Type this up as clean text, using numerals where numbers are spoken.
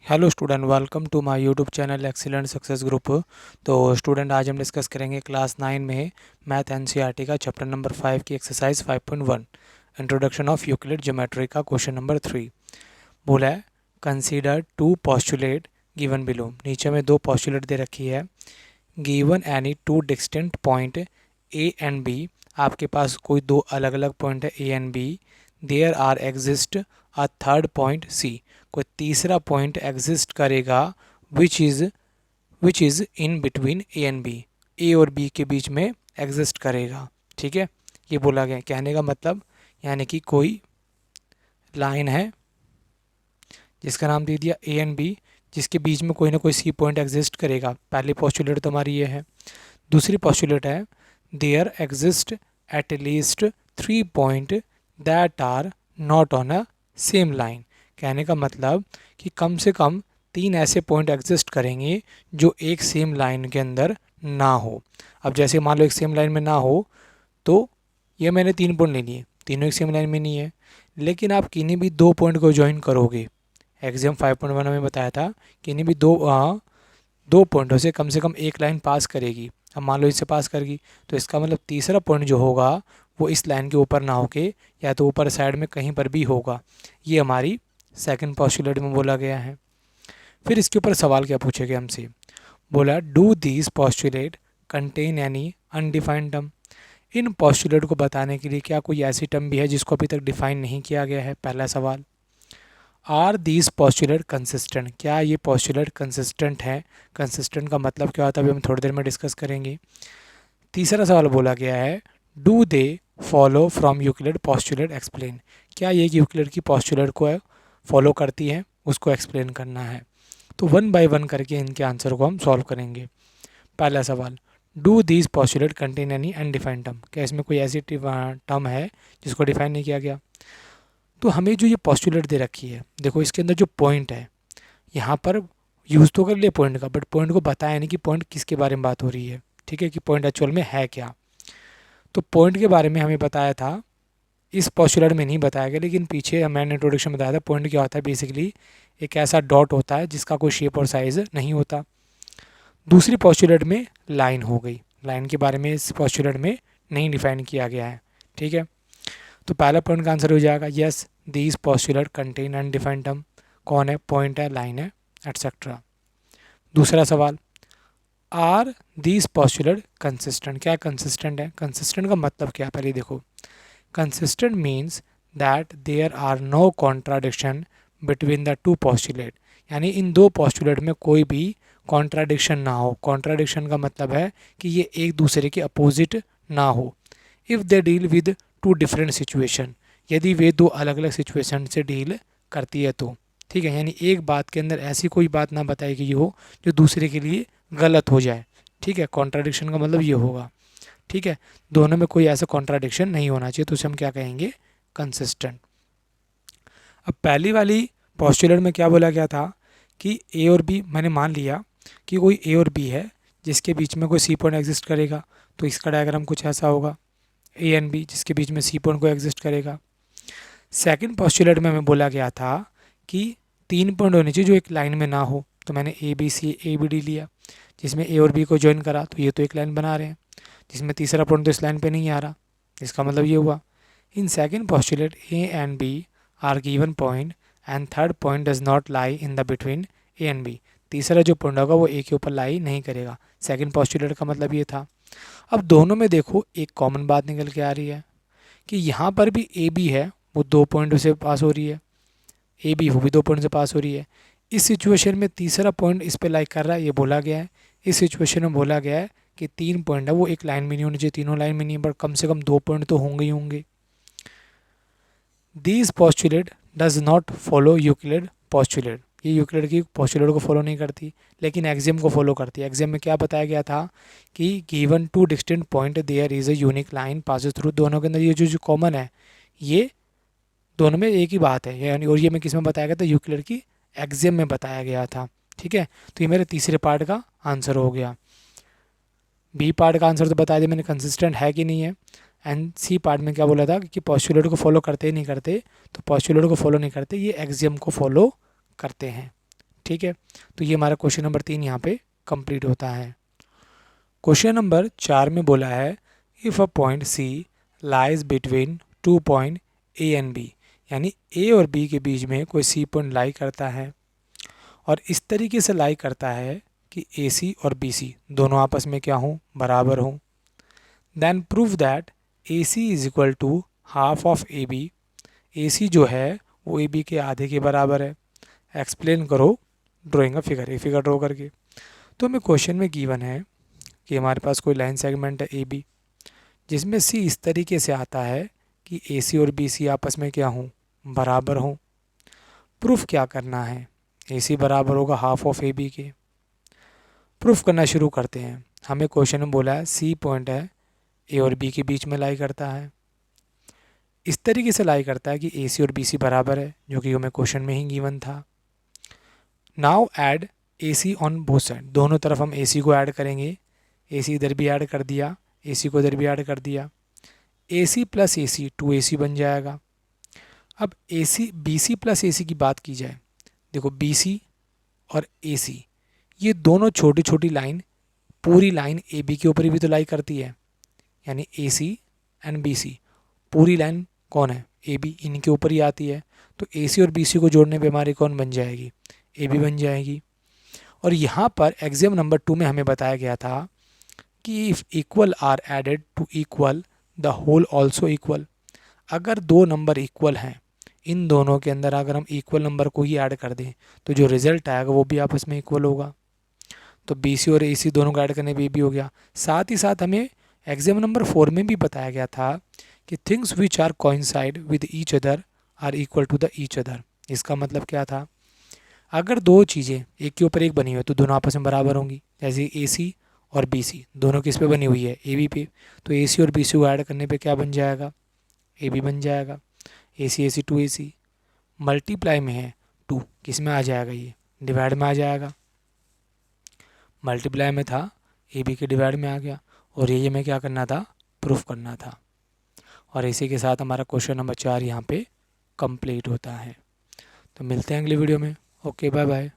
Hello student, welcome to my YouTube channel excellent success group. तो student, आज हम discuss करेंगे क्लास 9 में मैथ एनसीईआरटी का चैप्टर नंबर 5 की exercise 5.1 introduction of Euclid geometry का क्वेश्चन नंबर 3। बोला है consider two postulate given below. नीचे में दो पोस्टुलेट दे रखी है। Given any two distinct point A and B, आपके पास कोई दो अलग अलग पॉइंट है A and B. There are exist a third point C, कोई तीसरा पॉइंट एग्जिस्ट करेगा which is in between A and B, A और बी के बीच में एग्जिस्ट करेगा। ठीक है, ये बोला गया। कहने का मतलब यानी कि कोई लाइन है जिसका नाम दे दिया ए एंड बी, जिसके बीच में कोई ना कोई सी पॉइंट एग्जिस्ट करेगा। पहली पोस्टुलेट तो हमारी ये है। दूसरी पोस्टुलेट है there exist at least 3 point that are not on a same line. कहने का मतलब कि कम से कम 3 ऐसे पॉइंट एग्जिस्ट करेंगे जो एक सेम लाइन के अंदर ना हो। अब जैसे मान लो एक सेम लाइन में ना हो, तो ये मैंने 3 पॉइंट ले लिए, तीनों एक सेम लाइन में नहीं है, लेकिन आप किन्हीं भी 2 पॉइंट को ज्वाइन करोगे। एग्जाम 5.1 में बताया था किन्हीं भी दो पॉइंटों से कम एक लाइन पास करेगी। अब मान लो इससे पास करेगी, तो इसका मतलब तीसरा पॉइंट जो होगा वो इस लाइन के ऊपर ना होके या तो ऊपर साइड में कहीं पर भी होगा। ये हमारी सेकंड पोस्टुलेट में बोला गया है। फिर इसके ऊपर सवाल क्या पूछे गए हमसे, बोला do these postulate contain any undefined term. In postulate को बताने के लिए क्या कोई ऐसी टर्म भी है जिसको अभी तक डिफाइन नहीं किया गया है। पहला सवाल। आर दीज पोस्टुलेट कंसिस्टेंट, क्या ये पोस्टुलेट कंसिस्टेंट है। कंसिस्टेंट का मतलब क्या होता है अभी हम थोड़ी देर में डिस्कस करेंगे। तीसरा सवाल बोला गया है do they follow from Euclid postulate explain, क्या ये यूक्लिड की पोस्टुलेट को फॉलो करती है, उसको एक्सप्लेन करना है। तो 1 बाय 1 करके इनके आंसर को हम सॉल्व करेंगे। पहला सवाल, do these postulate contain any undefined term, क्या इसमें कोई ऐसी टर्म है जिसको डिफाइन नहीं किया गया। तो हमें जो ये पोस्टुलेट दे रखी है, देखो इसके अंदर जो पॉइंट है, यहाँ पर यूज़ तो कर लिया पॉइंट का, बट पॉइंट को बताया नहीं कि पॉइंट किसके बारे में बात हो रही है। ठीक है, कि पॉइंट एक्चुअल में है क्या। तो पॉइंट के बारे में हमें बताया था, इस पोस्टुलेट में नहीं बताया गया, लेकिन पीछे मैंने इंट्रोडक्शन में बताया था पॉइंट क्या होता है। बेसिकली एक ऐसा डॉट होता है जिसका कोई शेप और साइज़ नहीं होता। दूसरी पोस्टुलेट में लाइन हो गई, लाइन के बारे में इस पोस्टुलेट में नहीं डिफाइन किया गया है। ठीक है, तो पहला पॉइंट का आंसर हो जाएगा yes these postulate contain undefined term. कौन है, पॉइंट है, लाइन है, एटसेट्रा। दूसरा सवाल, आर दीज पोस्टुलेट कंसिस्टेंट, क्या कंसिस्टेंट है। कंसिस्टेंट का मतलब क्या, पहले देखो। Consistent means that there are no contradiction between the two postulate, यानी इन दो पोस्टुलेट में कोई भी कॉन्ट्राडिक्शन ना हो। कॉन्ट्राडिक्शन का मतलब है कि ये एक दूसरे के अपोजिट ना हो। If they deal with two different situation, यदि वे दो अलग अलग सिचुएशन से डील करती है तो। ठीक है, यानी एक बात के अंदर ऐसी कोई बात ना बताई गई हो जो दूसरे के लिए गलत हो जाए। ठीक है, कॉन्ट्राडिक्शन का मतलब ये होगा। ठीक है, दोनों में कोई ऐसा कॉन्ट्राडिक्शन नहीं होना चाहिए, तो उसे हम क्या कहेंगे, कंसिस्टेंट। अब पहली वाली पोस्टुलेट में क्या बोला गया था कि ए और बी, मैंने मान लिया कि कोई ए और बी है जिसके बीच में कोई सी पॉइंट एग्जिस्ट करेगा, तो इसका डायग्राम कुछ ऐसा होगा, ए एंड बी जिसके बीच में सी पॉइंट को एग्जिस्ट करेगा। सेकंड पोस्टुलेट में हमें बोला गया था कि 3 पॉइंट होने चाहिए जो एक लाइन में ना हो, तो मैंने ए बी डी लिया, जिसमें ए और बी को ज्वाइन करा, तो ये तो एक लाइन बना रहे हैं, जिसमें तीसरा पॉइंट तो इस लाइन पे नहीं आ रहा। इसका मतलब ये हुआ in second postulate A and B are given point and third point does not lie in the between A and B, तीसरा जो पॉइंट होगा वो ए के ऊपर लाई नहीं करेगा। सेकंड पोस्टुलेट का मतलब ये था। अब दोनों में देखो एक कॉमन बात निकल के आ रही है कि यहाँ पर भी ए बी है, वो 2 पॉइंट से पास हो रही है, ए बी वो भी 2 पॉइंट से पास हो रही है। इस सिचुएशन में तीसरा पॉइंट इस पे लाइक कर रहा है, ये बोला गया है। इस सिचुएशन में बोला गया है कि 3 पॉइंट है वो एक लाइन में नहीं होने चाहिए, तीनों लाइन में नहीं, बट कम से कम 2 पॉइंट तो होंगे ही होंगे। These postulate does not follow Euclid postulate, ये यूक्लिड की पोस्टुलेट को फॉलो नहीं करती, लेकिन एक्सियम को फॉलो करती है। एक्सियम में क्या बताया गया था कि given 2 distinct point there is a unique line passes through, दोनों के अंदर ये जो कॉमन है, ये दोनों में एक ही बात है, यानी और ये मैं किस में बताया गया था, यूक्लिड की एक्सियम में बताया गया था। ठीक है, तो ये मेरे तीसरे पार्ट का आंसर हो गया। बी पार्ट का आंसर तो बता दिया मैंने, कंसिस्टेंट है कि नहीं है। एंड सी पार्ट में क्या बोला था कि पोस्टुलेट को फॉलो करते ही नहीं करते, तो पोस्टुलेट को फॉलो नहीं करते, ये एक्सियम को फॉलो करते हैं। ठीक है, तो ये हमारा क्वेश्चन नंबर 3 यहाँ पे कंप्लीट होता है। क्वेश्चन नंबर 4 में बोला है if a point C lies between 2 point A and B, यानी ए और बी के बीच में कोई सी पॉइंट लाई करता है और इस तरीके से लाई करता है कि ए सी और बी सी दोनों आपस में क्या हों, बराबर हों। Then prove that A C is equal to half of A B, A C जो है वो ए बी के आधे के बराबर है। एक्सप्लेन करो drawing a figure, a figure draw करके। तो हमें क्वेश्चन में गिवन है कि हमारे पास कोई लाइन सेगमेंट है ए बी, जिसमें सी इस तरीके से आता है कि ए सी और बी सी आपस में क्या हों, बराबर हों। प्रूफ क्या करना है, ए सी बराबर होगा हाफ ऑफ ए बी के। प्रूफ करना शुरू करते हैं। हमें क्वेश्चन में बोला है सी पॉइंट है ए और बी के बीच में लाई करता है, इस तरीके से लाई करता है कि ए सी और बी सी बराबर है, जो कि हमें क्वेश्चन में ही गिवन था। Now add A C on both side, दोनों तरफ हम ए सी को ऐड करेंगे। ए सी इधर भी ऐड कर दिया, ए सी को इधर भी ऐड कर दिया। ए सी प्लस ए सी 2AC बन जाएगा। अब ए सी बी सी प्लस ए सी की बात की जाए, देखो बी सी और ए सी ये दोनों छोटी छोटी लाइन पूरी लाइन ए बी के ऊपर भी तो लाई करती है, यानी ए सी एंड बी सी पूरी लाइन कौन है, ए बी, इनके ऊपर ही आती है। तो ए सी और बी सी को जोड़ने पे हमारी कौन बन जाएगी, ए बी बन जाएगी। और यहाँ पर एग्जाम नंबर 2 में हमें बताया गया था कि if equal are added to equal the whole also equal, अगर दो नंबर इक्वल हैं, इन दोनों के अंदर अगर हम इक्वल नंबर को ही ऐड कर दें तो जो रिजल्ट आएगा वो भी आपस में इक्वल होगा। तो बी सी और ए सी दोनों को ऐड करने पे भी हो गया। साथ ही साथ हमें एग्जाम नंबर 4 में भी बताया गया था कि things which are coincide with each other are equal to the each other. इसका मतलब क्या था, अगर दो चीज़ें एक के ऊपर एक बनी हुई है तो दोनों आपस में बराबर होंगी। जैसे ए सी और बी सी दोनों किस पे बनी हुई है, ए बी पे, तो ए सी और बी सी को ऐड करने पे क्या बन जाएगा, ए बी बन जाएगा। ए सी 2AC मल्टीप्लाई में है, 2 किस में आ जाएगा, ये डिवाइड में आ जाएगा। मल्टीप्लाई में था, ए बी के डिवाइड में आ गया। और ये हमें क्या करना था, प्रूफ करना था। और इसी के साथ हमारा क्वेश्चन नंबर 4 यहाँ पे कंप्लीट होता है। तो मिलते हैं अगली वीडियो में। Okay, bye bye.